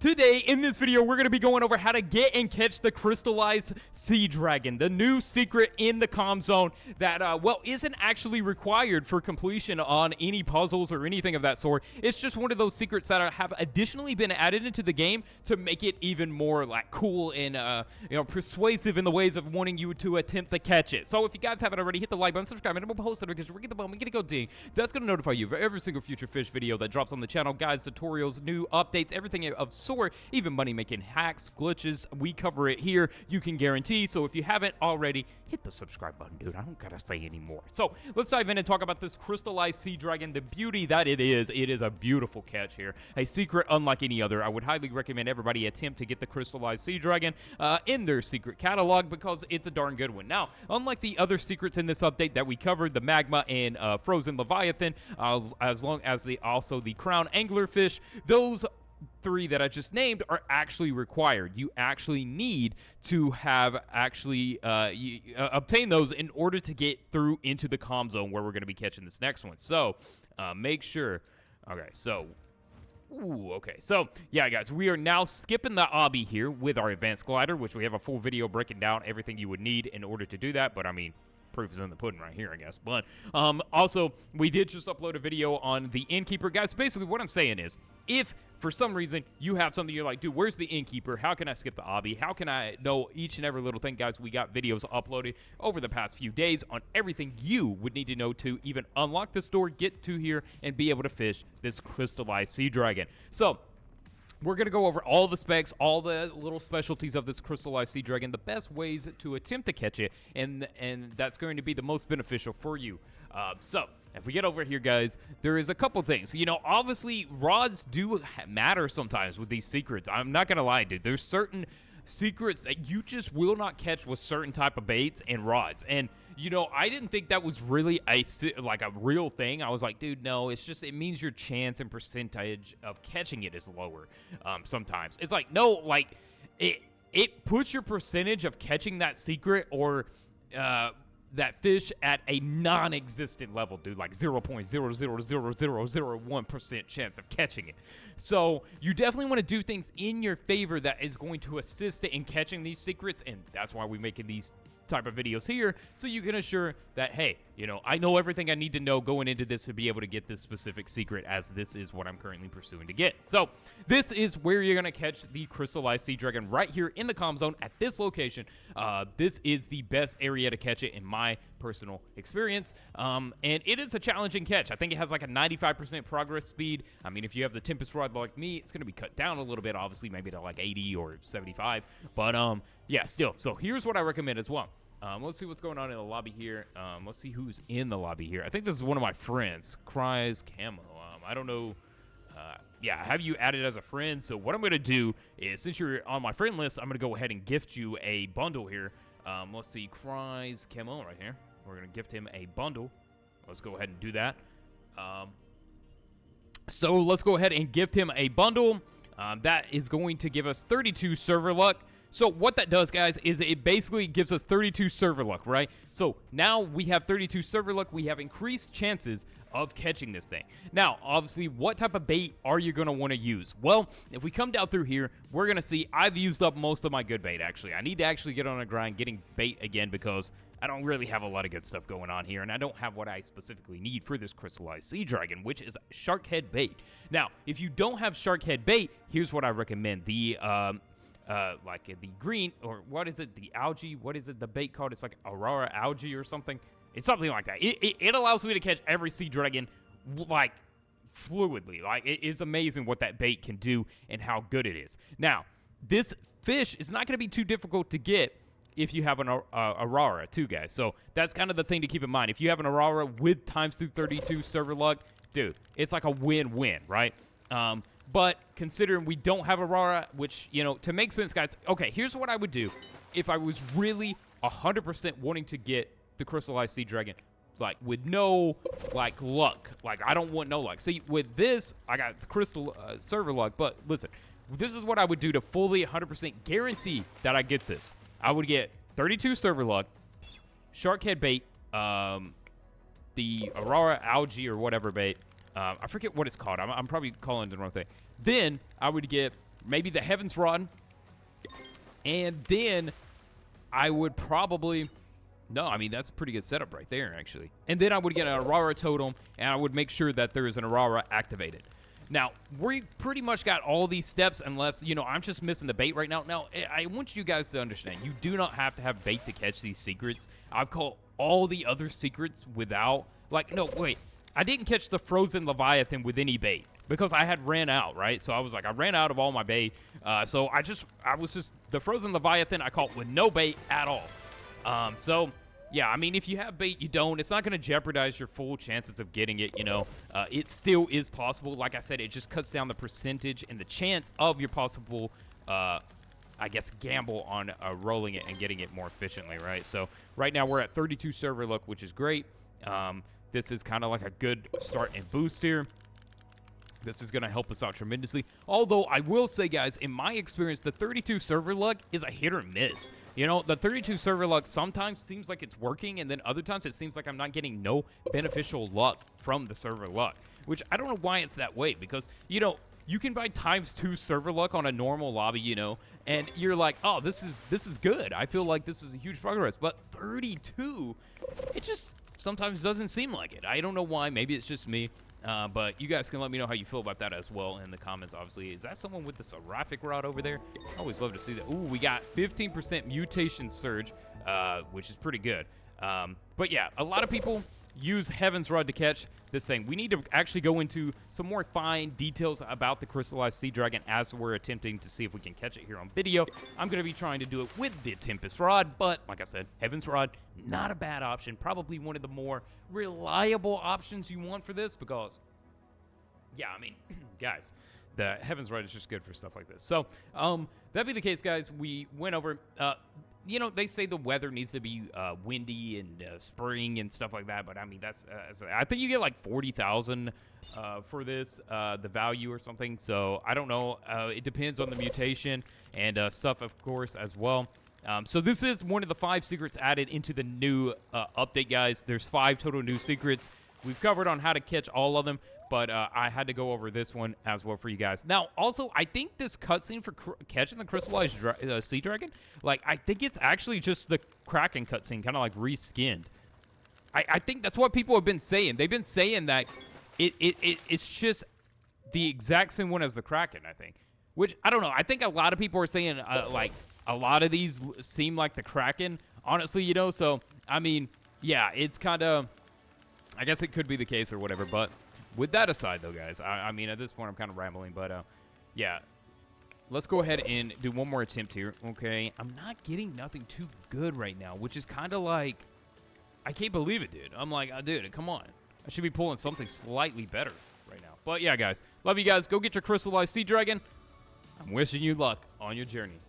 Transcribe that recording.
Today, in this video, we're going to be going over how to get and catch the crystallized sea dragon, the new secret in the comm zone that, well, isn't actually required for completion on any puzzles or anything of that sort. It's just one of those secrets that have additionally been added into the game to make it even more, like, cool and, you know, persuasive in the ways of wanting you to attempt to catch it. So if you guys haven't already, hit the like button, subscribe, and we'll post it because we're getting the button, we get to go ding. That's going to notify you for every single future fish video that drops on the channel, guides, tutorials, new updates, everything of sort, even money-making hacks, glitches. We cover it here, you can guarantee. So if you haven't already, hit the subscribe button, dude. I don't gotta say anymore. So let's dive in and talk about this crystallized sea dragon, the beauty that it is. It is a beautiful catch here, a secret unlike any other. I would highly recommend everybody attempt to get the crystallized sea dragon in their secret catalog because it's a darn good one. Now, unlike the other secrets in this update that we covered, the magma and frozen leviathan, as long as also the crown anglerfish, those three that I just named are actually required. You actually need to have obtain those in order to get through into the comm zone where we're going to be catching this next one. So make sure. Okay, so yeah, guys, we are now skipping the obby here with our advanced glider, which we have a full video breaking down everything you would need in order to do that. But I mean, proof is in the pudding right here, I guess. But also, we did just upload a video on the innkeeper. Guys, basically what I'm saying is, if for some reason you have something you're like, dude, where's the innkeeper? How can I skip the obby? How can I know each and every little thing? Guys, we got videos uploaded over the past few days on everything you would need to know to even unlock this door, get to here, and be able to fish this crystallized sea dragon. So we're going to go over all the specs, all the little specialties of this crystallized sea dragon, the best ways to attempt to catch it, and that's going to be the most beneficial for you. So if we get over here, guys, there is a couple things. You know, obviously, rods do matter sometimes with these secrets. I'm not going to lie, dude. There's certain secrets that you just will not catch with certain type of baits and rods. And you know, I didn't think that was really a real thing. I was like, dude, no, it's just, it means your chance and percentage of catching it is lower sometimes. It's like, no, like, it puts your percentage of catching that secret or that fish at a non-existent level, dude, like 0.00001% chance of catching it. So you definitely want to do things in your favor that is going to assist in catching these secrets, and that's why we're making these type of videos here, so you can assure that, hey, you know, I know everything I need to know going into this to be able to get this specific secret, as this is what I'm currently pursuing to get. So this is where you're going to catch the crystallized sea dragon, right here in the comm zone at this location. This is the best area to catch it in my personal experience, and it is a challenging catch. I think it has like a 95% progress speed. I mean, if you have the Tempest rod like me, it's going to be cut down a little bit, obviously, maybe to like 80 or 75, but yeah, still. So here's what I recommend as well. Let's see what's going on in the lobby here. Let's see who's in the lobby here. I think this is one of my friends, Cries Camo. I don't know. Yeah, I have you added as a friend. So what I'm going to do is, since you're on my friend list, I'm going to go ahead and gift you a bundle here. Let's see, Cries Camo right here. We're going to gift him a bundle. Let's go ahead and do that. So let's go ahead and gift him a bundle. That is going to give us 32 server luck. So what that does, guys, is it basically gives us 32 server luck, right? So now we have 32 server luck. We have increased chances of catching this thing. Now, obviously, what type of bait are you going to want to use? Well, if we come down through here, we're going to see I've used up most of my good bait, actually. I need to actually get on a grind getting bait again because I don't really have a lot of good stuff going on here, and I don't have what I specifically need for this crystallized sea dragon, which is shark head bait. Now, if you don't have shark head bait, here's what I recommend. The like the green, or what is it, the algae, what is it, the bait called? It's like Aurora algae or something. It's something like that. It allows me to catch every sea dragon like fluidly. Like, it is amazing what that bait can do and how good it is. Now, this fish is not going to be too difficult to get if you have an Aurora too, guys. So that's kind of the thing to keep in mind. If you have an Aurora with times through 32 server luck, dude, it's like a win-win, right? But considering we don't have Aurora, which, you know, to make sense, guys, okay, here's what I would do if I was really 100% wanting to get the crystallized sea dragon, like, with no, like, luck. Like, I don't want no luck. See, with this, I got the crystal server luck, but listen, this is what I would do to fully 100% guarantee that I get this. I would get 32 server luck, shark head bait, the Aurora algae or whatever bait. I forget what it's called. I'm probably calling it the wrong thing. Then I would get maybe the Heaven's Rod, and then I would probably... No, I mean, that's a pretty good setup right there, actually. And then I would get an Aurora Totem, and I would make sure that there is an Aurora activated. Now, we pretty much got all these steps unless, you know, I'm just missing the bait right now. Now, I want you guys to understand, you do not have to have bait to catch these secrets. I've caught all the other secrets without, like, no, wait. I didn't catch the Frozen Leviathan with any bait because I had ran out, right? So I was like, I ran out of all my bait. So the Frozen Leviathan I caught with no bait at all. So, yeah, I mean, if you have bait, you don't. It's not going to jeopardize your full chances of getting it, you know. It still is possible. Like I said, it just cuts down the percentage and the chance of your possible, I guess, gamble on rolling it and getting it more efficiently, right? So, right now, we're at 32 server luck, which is great. This is kind of like a good start and boost here. This is going to help us out tremendously. Although, I will say, guys, in my experience, the 32 server luck is a hit or miss. You know, the 32 server luck sometimes seems like it's working, and then other times it seems like I'm not getting no beneficial luck from the server luck, which I don't know why it's that way, because, you know, you can buy ×2 server luck on a normal lobby, you know, and you're like, oh, this is good. I feel like this is a huge progress, but 32, it just sometimes doesn't seem like it. I don't know why. Maybe it's just me. But you guys can let me know how you feel about that as well in the comments, obviously. Is that someone with the Seraphic Rod over there? I always love to see that. Ooh, we got 15% Mutation Surge, which is pretty good. But yeah, a lot of people use Heaven's Rod to catch this thing. We need to actually go into some more fine details about the Crystallized Seadragon as we're attempting to see if we can catch it here on video. I'm going to be trying to do it with the Tempest Rod, but like I said, Heaven's Rod, not a bad option. Probably one of the more reliable options you want for this because, yeah, I mean, guys, the Heaven's Rod is just good for stuff like this. So, that be the case, guys. We went over... you know, they say the weather needs to be windy and spring and stuff like that, but I mean, that's I think you get like 40,000 for this, the value or something. So I don't know. It depends on the mutation and stuff, of course, as well. So this is one of the 5 secrets added into the new update, guys. There's 5 total new secrets. We've covered on how to catch all of them, but I had to go over this one as well for you guys. Now, also, I think this cutscene for catching the Crystallized Seadragon, like, I think it's actually just the Kraken cutscene, kind of like reskinned. I think that's what people have been saying. They've been saying that it's just the exact same one as the Kraken, I think. Which, I don't know. I think a lot of people are saying, like, a lot of these seem like the Kraken, honestly, you know? So, I mean, yeah, it's kind of... I guess it could be the case or whatever, but with that aside, though, guys, I mean, at this point, I'm kind of rambling, but, yeah. Let's go ahead and do one more attempt here, okay? I'm not getting nothing too good right now, which is kind of like, I can't believe it, dude. I'm like, dude, come on. I should be pulling something slightly better right now. But, yeah, guys, love you guys. Go get your Crystallized Seadragon. I'm wishing you luck on your journey.